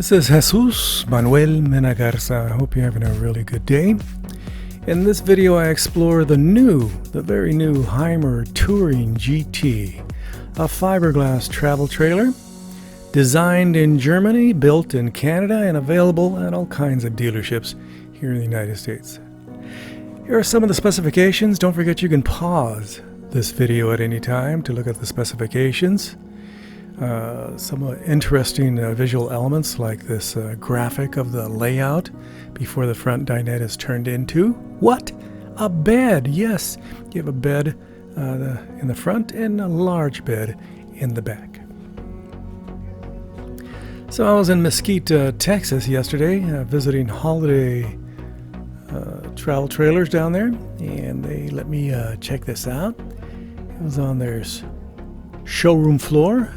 This is Jesús, Manuel, Mena, Garza. I hope you're having a really good day. In this video I explore the very new Hymer Touring GT, a fiberglass travel trailer designed in Germany, built in Canada, and available at all kinds of dealerships here in the United States. Here are some of the specifications. Don't forget you can pause this video at any time to look at the specifications. Some interesting visual elements like this graphic of the layout before the front dinette is turned into what? A bed. Yes, you have a bed in the front and a large bed in the back. So I was in Mesquite, Texas yesterday visiting holiday travel trailers down there, and they let me check this out. It was on their showroom floor.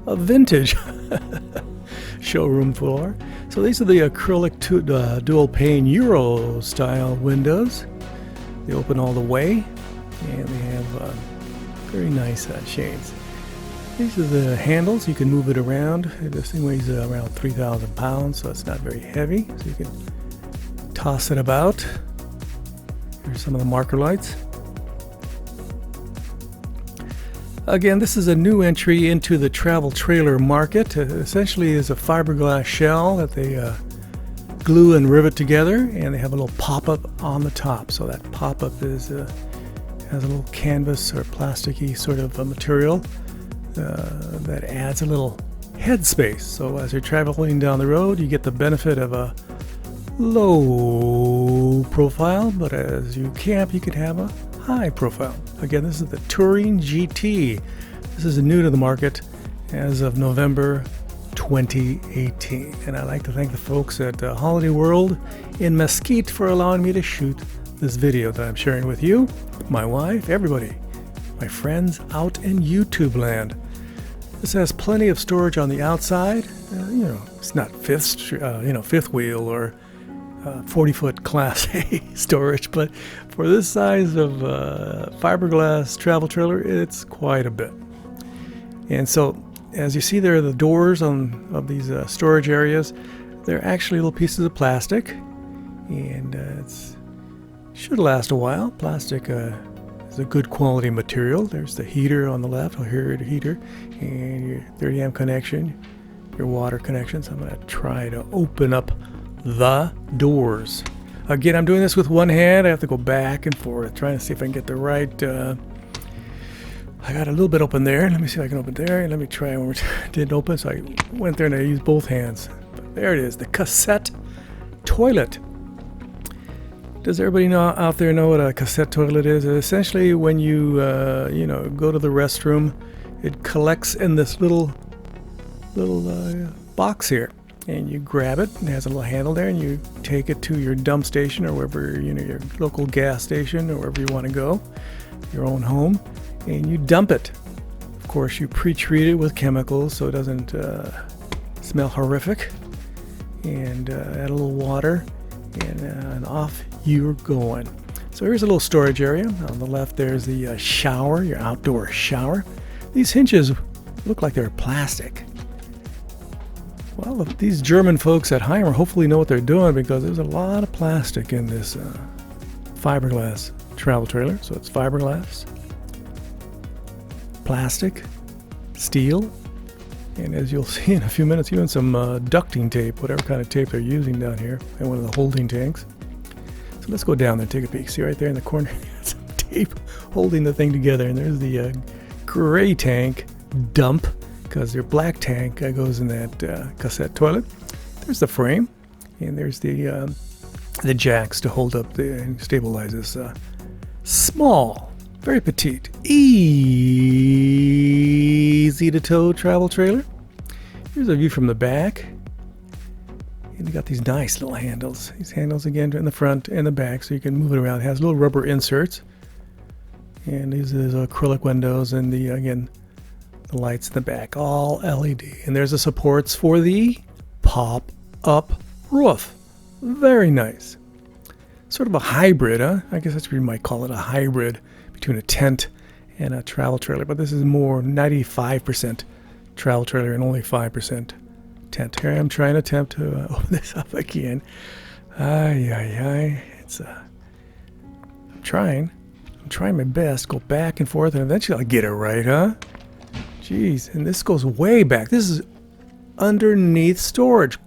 A vintage showroom floor. So these are the acrylic dual pane Euro style windows. They open all the way, and they have very nice shades. These are the handles. You can move it around. This thing weighs around 3,000 pounds, so it's not very heavy. So you can toss it about. Here's some of the marker lights. Again, this is a new entry into the travel trailer market. Essentially is a fiberglass shell that they glue and rivet together, and they have a little pop-up on the top. So that pop-up has a little canvas or plasticky sort of a material that adds a little head space. So as you're traveling down the road, you get the benefit of a low profile, but as you camp, you could have a high profile. Again, this is the Touring GT. This is new to the market as of November 2018. And I'd like to thank the folks at Holiday World in Mesquite for allowing me to shoot this video that I'm sharing with you, my wife, everybody, my friends out in YouTube land. This has plenty of storage on the outside. It's not fifth wheel or 40-foot Class A storage, but for this size of fiberglass travel trailer, it's quite a bit. And so, as you see there, the doors of these storage areas, they're actually little pieces of plastic, and it should last a while. Plastic is a good quality material. There's the heater on the left, the heater, and your 30 amp connection, your water connection. So I'm going to try to open up the doors. Again, I'm doing this with one hand. I have to go back and forth trying to see if I can get the right I got a little bit open there. Let me see if I can open there, and let me try one more time. It didn't open, so I went there and I used both hands. But there it is, the Cassette Toilet. Does everybody out there know what a cassette toilet is? Essentially, when you go to the restroom, it collects in this little box here. And you grab it, and it has a little handle there, and you take it to your dump station or wherever, your local gas station or wherever you want to go, your own home, and you dump it. Of course, you pre-treat it with chemicals so it doesn't smell horrific, and add a little water, and off you're going. So here's a little storage area. On the left, there's the shower, your outdoor shower. These hinges look like they're plastic. Well, these German folks at Hymer hopefully know what they're doing, because there's a lot of plastic in this fiberglass travel trailer. So it's fiberglass, plastic, steel, and as you'll see in a few minutes, even some ducting tape, whatever kind of tape they're using down here, and one of the holding tanks. So let's go down there and take a peek. See right there in the corner, some tape holding the thing together, and there's the gray tank dump, because your black tank goes in that cassette toilet. There's the frame, and there's the jacks to hold up and stabilize this small, very petite, easy to tow travel trailer. Here's a view from the back, and you got these nice little handles. These handles again in the front and the back, so you can move it around. It has little rubber inserts, and these are the acrylic windows, and the lights in the back, all LED. And there's the supports for the pop-up roof. Very nice. Sort of a hybrid, huh? I guess that's what you might call it, a hybrid between a tent and a travel trailer. But this is more 95% travel trailer and only 5% tent. Here I am trying to attempt to open this up again. It's I'm trying my best. Go back and forth, and eventually I'll get it right, huh? Jeez, and this goes way back. This is underneath storage.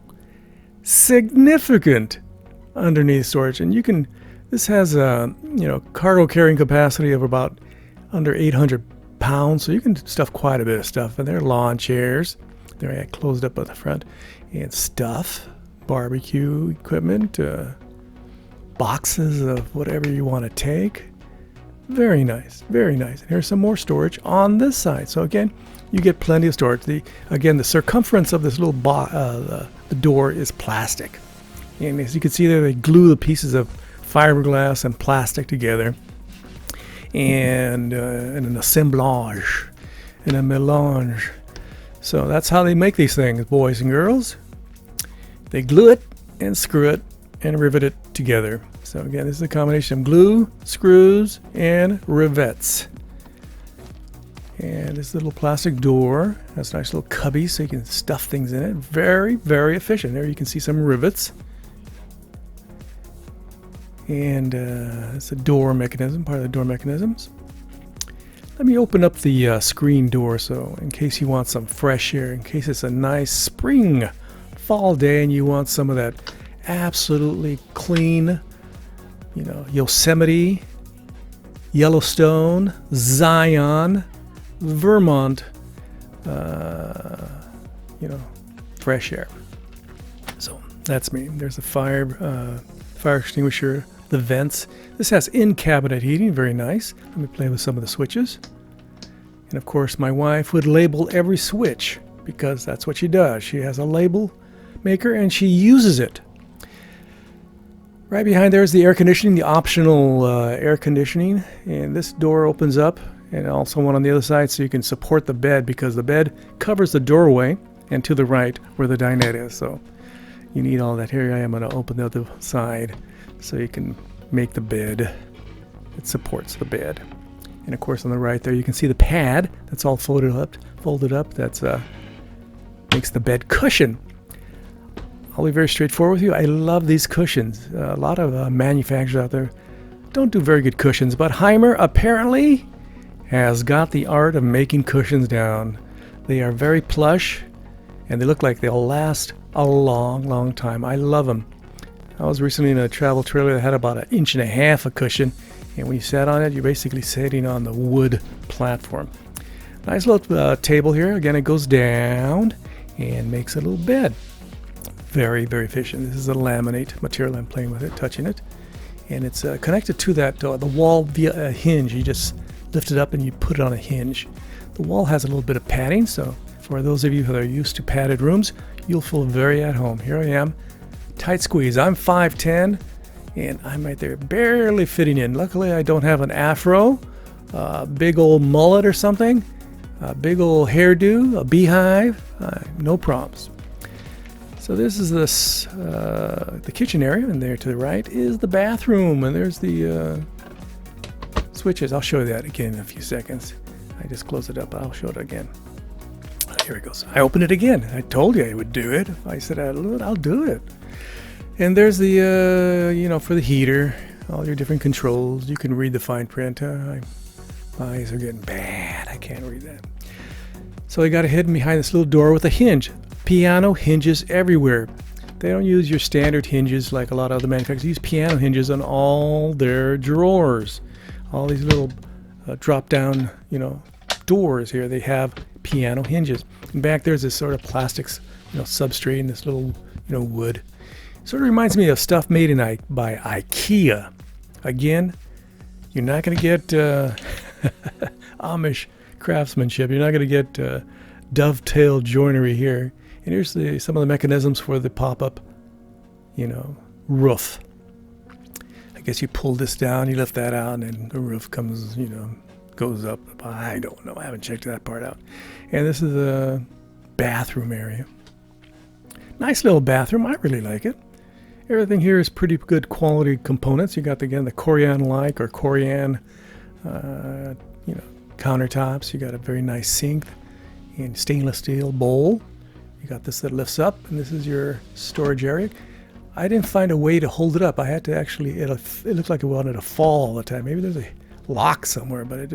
Significant underneath storage, and you can. This has a cargo carrying capacity of about under 800 pounds, so you can stuff quite a bit of stuff. And there are lawn chairs. They're closed up at the front, and stuff, barbecue equipment, boxes of whatever you want to take. Very nice, very nice. And here's some more storage on this side. So again, you get plenty of storage. The circumference of this little the door is plastic, and as you can see there, they glue the pieces of fiberglass and plastic together, and an assemblage, and a melange. So that's how they make these things, boys and girls. They glue it and screw it and rivet it together. So again, this is a combination of glue, screws, and rivets. And this little plastic door has a nice little cubby so you can stuff things in it. Very, very efficient. There you can see some rivets. And it's a door mechanism, part of the door mechanisms. Let me open up the screen door so in case you want some fresh air, in case it's a nice spring fall day and you want some of that absolutely clean, Yosemite, Yellowstone, Zion, Vermont, fresh air. So that's me. There's a fire extinguisher, the vents. This has in-cabinet heating, very nice. Let me play with some of the switches. And of course, my wife would label every switch because that's what she does. She has a label maker and she uses it. Right behind there is the air conditioning, the optional air conditioning. And this door opens up, and also one on the other side so you can support the bed because the bed covers the doorway and to the right where the dinette is. So you need all that. Here I am going to open the other side so you can make the bed. It supports the bed. And of course on the right there you can see the pad that's all folded up. That's makes the bed cushion. I'll be very straightforward with you. I love these cushions. A lot of manufacturers out there don't do very good cushions, but Hymer apparently has got the art of making cushions down. They are very plush and they look like they'll last a long, long time. I love them. I was recently in a travel trailer that had about 1.5 inches of cushion, and when you sat on it, you're basically sitting on the wood platform. Nice little table here. Again, it goes down and makes a little bed. Very, very efficient. This is a laminate material. I'm playing with it, touching it, and it's connected to that the wall via a hinge. You just lift it up and you put it on a hinge. The wall has a little bit of padding, so for those of you who are used to padded rooms, you'll feel very at home. Here I am, tight squeeze. I'm 5'10", and I'm right there, barely fitting in. Luckily, I don't have an afro, a big old mullet or something, a big old hairdo, a beehive, no problems. So this is the kitchen area, and there to the right is the bathroom, and there's the switches. I'll show you that again in a few seconds. I just closed it up. I'll show it again. Here it goes. I opened it again. I told you I would do it. If I said I'd do it, I'll do it. And there's the, for the heater, all your different controls. You can read the fine print. My eyes are getting bad. I can't read that. So I got it hidden behind this little door with a hinge. Piano hinges everywhere. They don't use your standard hinges like a lot of other manufacturers. They use piano hinges on all their drawers. All these little drop-down, doors here, they have piano hinges. And back there's this sort of plastics, substrate and this little, wood. Sort of reminds me of stuff made by IKEA. Again, you're not going to get Amish craftsmanship. You're not going to get dovetail joinery here. And here's some of the mechanisms for the pop-up, roof. I guess you pull this down, you lift that out, and then the roof comes, goes up. I don't know. I haven't checked that part out. And this is a bathroom area. Nice little bathroom. I really like it. Everything here is pretty good quality components. You got, again, the Corian-like or Corian, countertops. You got a very nice sink and stainless steel bowl. You got this that lifts up, and this is your storage area. I didn't find a way to hold it up. I had to actually, it looked like it wanted to fall all the time. Maybe there's a lock somewhere, but I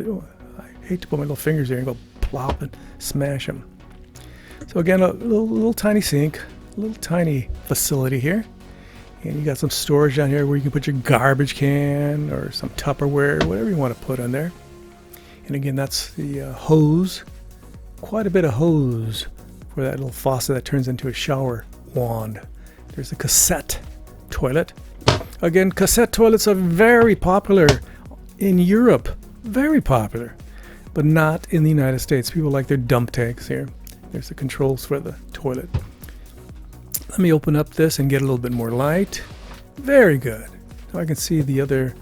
hate to put my little fingers there and go plop and smash them. So again, a little tiny sink, a little tiny facility here. And you got some storage down here where you can put your garbage can or some Tupperware, whatever you want to put on there. And again, that's the hose, quite a bit of hose for that little faucet that turns into a shower wand. There's the cassette toilet. Again, cassette toilets are very popular in Europe, very popular, but not in the United States. People like their dump tanks here. There's the controls for the toilet. Let me open up this and get a little bit more light. Very good. Now I can see the other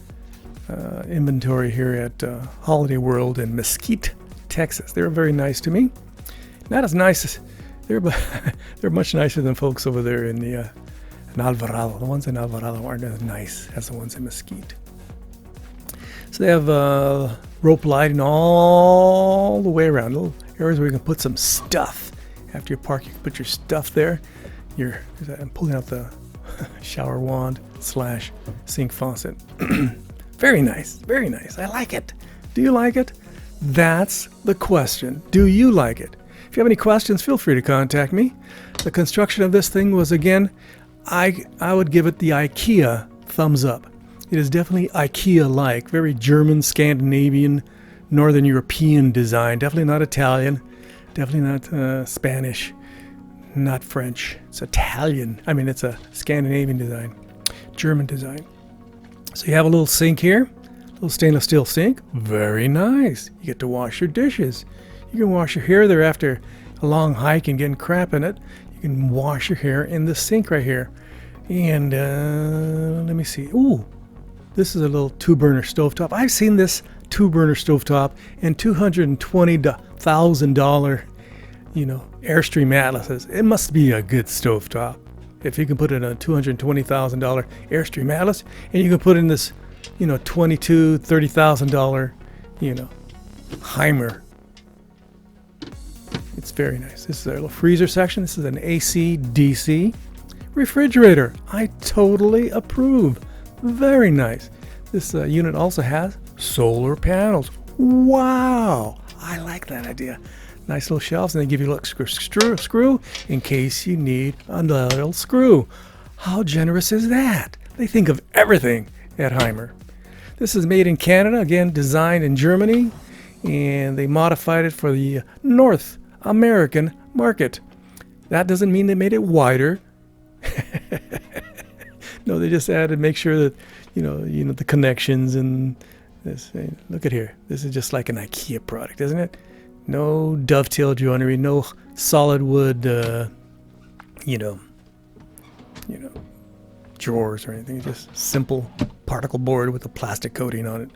inventory here at Holiday World in Mesquite, Texas. They're very nice to me. Not as nice as they're much nicer than folks over there in the in Alvarado. The ones in Alvarado aren't as nice as the ones in Mesquite. So they have rope lighting all the way around. Little areas where you can put some stuff. After you park, you can put your stuff there. I'm pulling out the shower wand / sink faucet. Very nice, very nice. I like it. Do you like it? That's the question. Do you like it? If you have any questions, feel free to contact me. The construction of this thing was, again, I would give it the IKEA thumbs up. It is definitely IKEA-like, very German, Scandinavian, Northern European design. Definitely not Italian. Definitely not Spanish. Not French. It's Italian. I mean, it's a Scandinavian design, German design. So you have a little sink here, a little stainless steel sink. Very nice. You get to wash your dishes. You can wash your hair there after a long hike and getting crap in it. You can wash your hair in the sink right here. And let me see. Ooh, this is a little 2-burner stovetop. I've seen this 2-burner stovetop in $220,000, Airstream Atlases. It must be a good stovetop. If you can put in a $220,000 Airstream Atlas, and you can put in this, $22,000, $30,000, Hymer. It's very nice. This is our little freezer section. This is an AC/DC refrigerator. I totally approve. Very nice. This unit also has solar panels. Wow, I like that idea. Nice little shelves, and they give you a little screw in case you need another little screw. How generous is that? They think of everything at Hymer. This is made in Canada, again designed in Germany, and they modified it for the North American market. That doesn't mean they made it wider. No, they just added, make sure that the connections and this. Look at here. This is just like an IKEA product, isn't it? No dovetail joinery, no solid wood, drawers or anything. Just simple particle board with a plastic coating on it.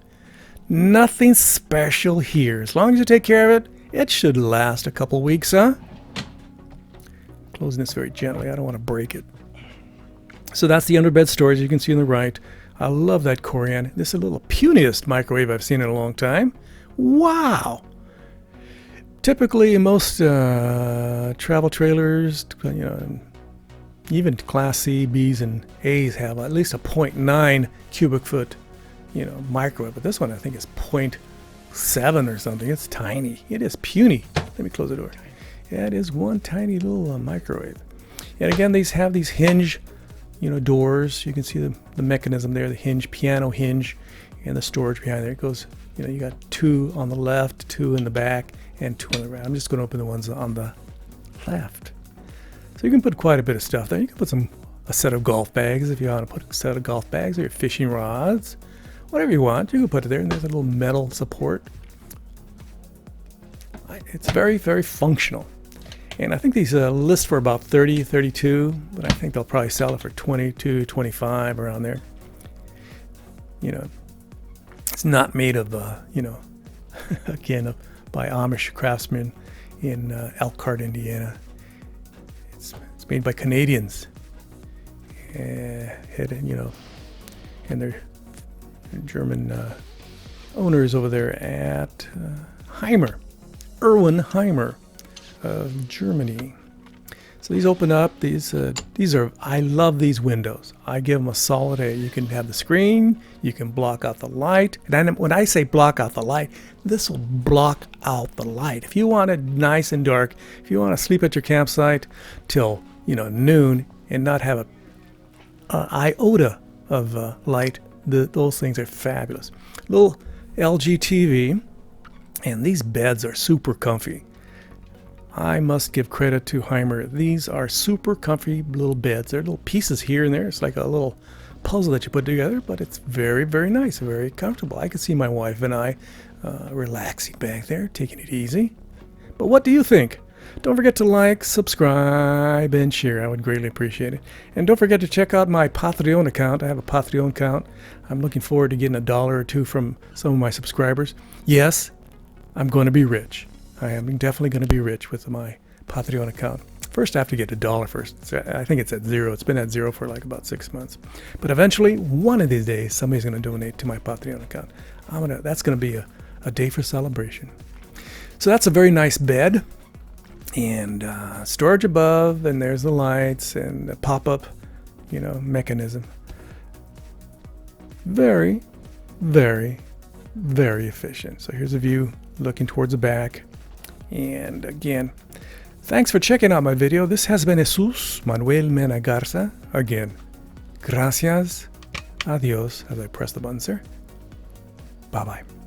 Nothing special here. As long as you take care of it, it should last a couple weeks, huh? Closing this very gently. I don't want to break it. So that's the underbed storage you can see on the right. I love that Corian. This is a little puniest microwave I've seen in a long time. Wow! Typically, most travel trailers, even Class C, Bs, and As have at least a 0.9 cubic foot, microwave. But this one I think is 0.7 or something. It's tiny. It is puny. Let me close the door. Yeah, it is one tiny little microwave. And again, these have these hinge, doors. You can see the mechanism there, the hinge, piano hinge, and the storage behind there. It goes, you got 2 on the left, 2 in the back, and 2 on the right. I'm just going to open the ones on the left. So you can put quite a bit of stuff there. You can put a set of golf bags if you want to put a set of golf bags, or your fishing rods, whatever you want. You can put it there, and there's a little metal support. It's very, very functional. And I think these list for about 30, 32, but I think they'll probably sell it for 22, 25, around there. It's not made of, again, by Amish craftsmen in Elkhart, Indiana. It's made by Canadians, and they're German owners over there at Hymer, Hymer of Germany. So these open up. These are, I love these windows. I give them a solid A. You can have the screen. You can block out the light. And when I say block out the light, this will block out the light. If you want it nice and dark, if you want to sleep at your campsite till noon and not have a iota of light, those things are fabulous. Little LG TV, and these beds are super comfy. I must give credit to Hymer. These are super comfy little beds. There are little pieces here and there. It's like a little puzzle that you put together, but it's very, very nice, very comfortable. I can see my wife and I relaxing back there, taking it easy. But what do you think? Don't forget to like, subscribe, and share. I would greatly appreciate it. And don't forget to check out my Patreon account. I have a Patreon account. I'm looking forward to getting $1 or $2 from some of my subscribers. Yes, I'm going to be rich. I am definitely going to be rich with my Patreon account. First, I have to get $1 first. I think it's at 0. It's been at 0 for like about 6 months. But eventually, one of these days, somebody's going to donate to my Patreon account. That's going to be a day for celebration. So that's a very nice bed. And storage above, and there's the lights and the pop-up, mechanism. Very, very, very efficient. So here's a view looking towards the back. And again, thanks for checking out my video. This has been Jesús, Manuel, Mena, Garza. Again, gracias, adios, as I press the button, sir. Bye-bye.